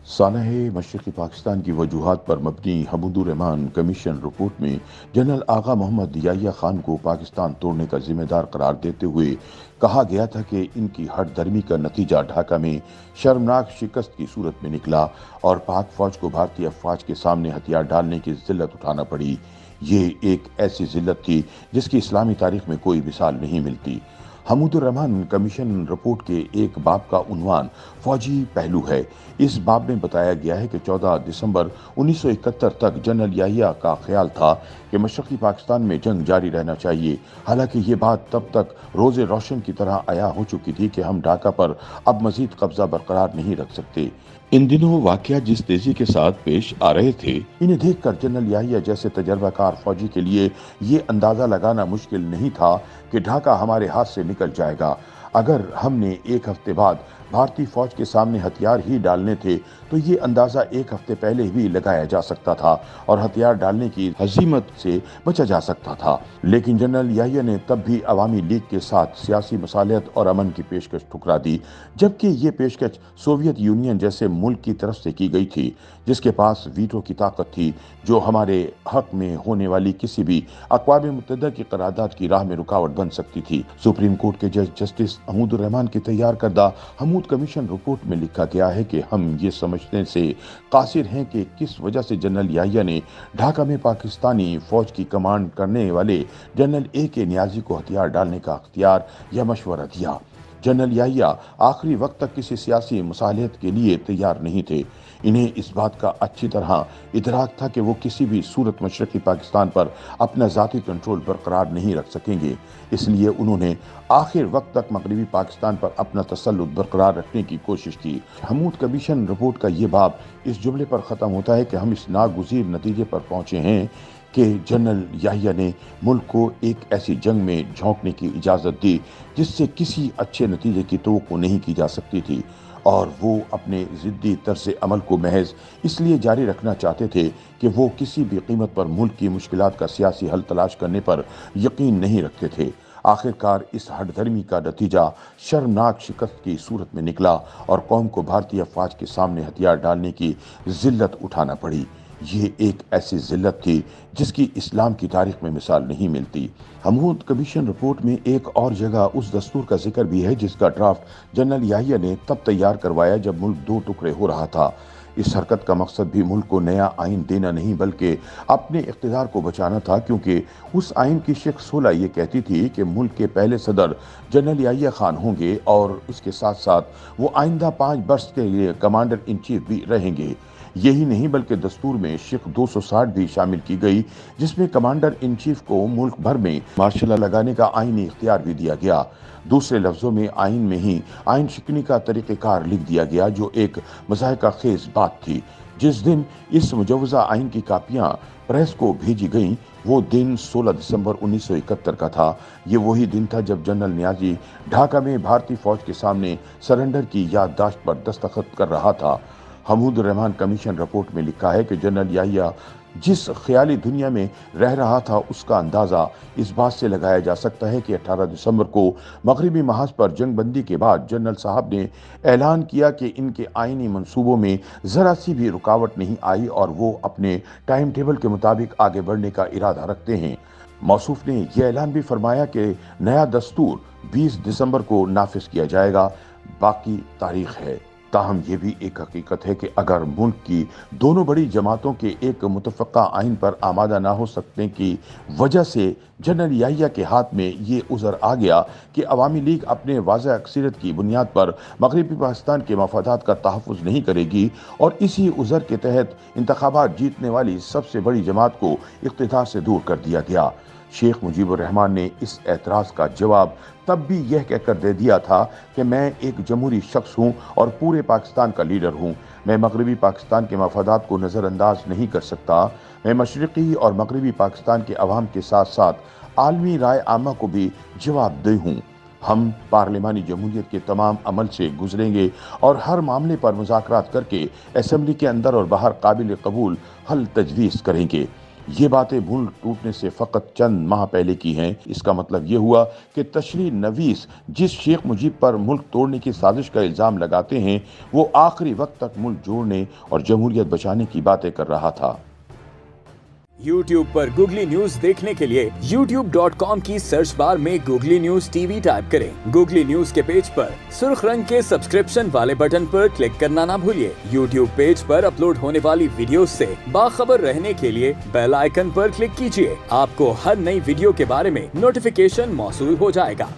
सानह मशरक़ी पाकिस्तान की वजूहात पर मबनी हमीदुर्रहमान commission report में जनरल आगा मोहम्मद याहिया खान को पाकिस्तान तोड़ने का जिम्मेदार करार देते हुए कहा गया था कि इनकी हठधर्मी का नतीजा ढाका में शर्मनाक शिकस्त की सूरत में निकला और पाक फौज को भारतीय अफवाज के सामने हथियार डालने की जिल्लत उठाना पड़ी। ये एक ऐसी जिल्लत थी जिसकी इस्लामी तारीख में कोई मिसाल नहीं मिलती। हमीदुर्रहमान कमीशन रिपोर्ट के एक बाब का उन्वान फौजी पहलू है। इस बाब में बताया गया है कि 14 दिसंबर 1971 तक जनरल याहिया का ख्याल था कि मशरक़ी पाकिस्तान में जंग जारी रहना चाहिए। हालांकि ये बात तब तक रोज़े रोशन की तरह आया हो चुकी थी कि हम ढाका पर अब मजीद कब्जा बरकरार नहीं रख सकते। इन दिनों वाकया जिस तेजी के साथ पेश आ रहे थे, इन्हें देखकर जनरल याहिया जैसे तजर्बाकार फौजी के लिए ये अंदाजा लगाना मुश्किल नहीं था कि ढाका हमारे हाथ से निकल जाएगा। अगर हमने एक हफ्ते बाद भारतीय फौज के सामने हथियार ही डालने थे तो ये अंदाजा एक हफ्ते पहले भी लगाया जा सकता था और हथियार डालने की हजीमत से बचा जा सकता था। लेकिन जनरल याहिया ने तब भी अवामी लीग के साथ सियासी मसालियत और अमन की पेशकश ठुकरा दी, जबकि ये पेशकश सोवियत यूनियन जैसे मुल्क की तरफ से की गई थी जिसके पास वीटो की ताकत थी, जो हमारे हक में होने वाली किसी भी अक़वाम मुत्तहिदा की करारदाद की राह में रुकावट बन सकती थी। सुप्रीम कोर्ट के जज जस्टिस हमीदुर्रहमान की तैयार करदा हमूद कमीशन रिपोर्ट में लिखा गया है कि हम ये समझने से कासिर हैं कि किस वजह से जनरल याहिया ने ढाका में पाकिस्तानी फौज की कमांड करने वाले जनरल A.K. नियाजी को हथियार डालने का अख्तियार या मशवरा दिया। जनरल याहिया आखिरी वक्त तक किसी सियासी मसालियत के लिए तैयार नहीं थे। इन्हें इस बात का अच्छी तरह इदराक था कि वो किसी भी सूरत मशरक़ी पाकिस्तान पर अपना ज़ाती कंट्रोल बरकरार नहीं रख सकेंगे। इसलिए उन्होंने आखिर वक्त तक मगरबी पाकिस्तान पर अपना तसल्लुत बरकरार रखने की कोशिश की। हमूद कमीशन रिपोर्ट का ये बाब इस जुमले पर ख़त्म होता है कि हम इस नागुज़ीर नतीजे पर पहुँचे हैं कि जनरल याहिया ने मुल्क को एक ऐसी जंग में झोंकने की इजाज़त दी जिससे किसी अच्छे नतीजे की तवक्को नहीं की जा सकती थी, और वो अपने ज़िद्दी तर्ज़ अमल को महज इसलिए जारी रखना चाहते थे कि वो किसी भी कीमत पर मुल्क की मुश्किलात का सियासी हल तलाश करने पर यकीन नहीं रखते थे। आखिरकार इस हठधर्मी का नतीजा शर्मनाक शिकस्त की सूरत में निकला और कौम को भारतीय अफवाज के सामने हथियार डालने की जिल्लत उठाना पड़ी। ये एक ऐसी जिल्लत थी जिसकी इस्लाम की तारीख में मिसाल नहीं मिलती। हमूद कमीशन रिपोर्ट में एक और जगह उस दस्तूर का जिक्र भी है जिसका ड्राफ्ट जनरल याहिया ने तब तैयार करवाया जब मुल्क दो टुकड़े हो रहा था। इस हरकत का मकसद भी मुल्क को नया आइन देना नहीं बल्कि अपने इख्तिदार को बचाना था, क्योंकि उस आइन की शिक 16 ये कहती थी कि मुल्क के पहले सदर जनरल याहिया खान होंगे और उसके साथ साथ वो आइंदा 5 बरस के लिए कमांडर इन चीफ भी रहेंगे। यही नहीं बल्कि दस्तूर में शिक 260 भी शामिल की गई, जिसमें कमांडर इन चीफ को मुल्क भर में मार्शल लॉ लगाने का आईनी इख्तियार भी दिया गया। दूसरे लफ्जों में आइन में ही आइन शिकनी का तरीक़ेकार लिख दिया गया, जो एक मज़ाहिका खेज बात थी। जिस दिन इस मुजवज़ा आइन की कापियां प्रेस को भेजी गईं वो दिन 16 दिसंबर 1971 का था। ये वही दिन था जब जनरल नियाजी ढाका में भारतीय फौज के सामने सरेंडर की याददाश्त पर दस्तखत कर रहा था। हमीदुर्रहमान कमीशन रिपोर्ट में लिखा है कि जनरल याहिया जिस ख्याली दुनिया में रह रहा था उसका अंदाज़ा इस बात से लगाया जा सकता है कि 18 दिसंबर को मगरिबी महाज पर जंगबंदी के बाद जनरल साहब ने ऐलान किया कि इनके आइनी मंसूबों में ज़रा सी भी रुकावट नहीं आई और वो अपने टाइम टेबल के मुताबिक आगे बढ़ने का इरादा रखते हैं। मौसूफ ने यह ऐलान भी फरमाया कि नया दस्तूर 20 दिसंबर को नाफिज किया जाएगा। बाकी तारीख है। ताहम ये भी एक हकीकत है कि अगर मुल्क की दोनों बड़ी जमातों के एक मुतफ़क़ा आइन पर आमादा ना हो सकने की वजह से जनरल याहिया के हाथ में ये उज़र आ गया कि अवामी लीग अपने वाज़ह अक्सरियत की बुनियाद पर मगरबी पाकिस्तान के मफादात का तहफ़्फ़ुज़ नहीं करेगी और इसी उज़र के तहत इंतखाबात जीतने वाली सबसे बड़ी जमात को इक़्तिदार से दूर कर दिया गया। शेख मुजीबुर रहमान ने इस एतराज़ का जवाब तब भी यह कहकर दे दिया था कि मैं एक जमहूरी शख्स हूँ और पूरे पाकिस्तान का लीडर हूँ। मैं मगरबी पाकिस्तान के मफादात को नज़रअंदाज नहीं कर सकता। मैं मशरक़ी और मगरबी पाकिस्तान के अवाम के साथ साथ आलमी राय आमा को भी जवाबदेह हूँ। हम पार्लिमानी जमहूरियत के तमाम अमल से गुजरेंगे और हर मामले पर मुज़ाकरात करके असम्बली के अंदर और बाहर काबिल कबूल हल तजवीज़ करेंगे। ये बातें मुल्क टूटने से फकत चंद माह पहले की हैं। इसका मतलब ये हुआ कि तशरीह नवीस जिस शेख मुजीब पर मुल्क तोड़ने की साजिश का इल्जाम लगाते हैं, वो आखिरी वक्त तक मुल्क जोड़ने और जमहूरियत बचाने की बातें कर रहा था। YouTube पर गूगली न्यूज देखने के लिए youtube.com की सर्च बार में गूगली न्यूज टीवी टाइप करें। गूगली न्यूज के पेज पर सुर्ख रंग के सब्सक्रिप्शन वाले बटन पर क्लिक करना ना भूलिए। YouTube पेज पर अपलोड होने वाली वीडियोस से बाखबर रहने के लिए बेल आइकन पर क्लिक कीजिए। आपको हर नई वीडियो के बारे में नोटिफिकेशन मौसूल हो जाएगा।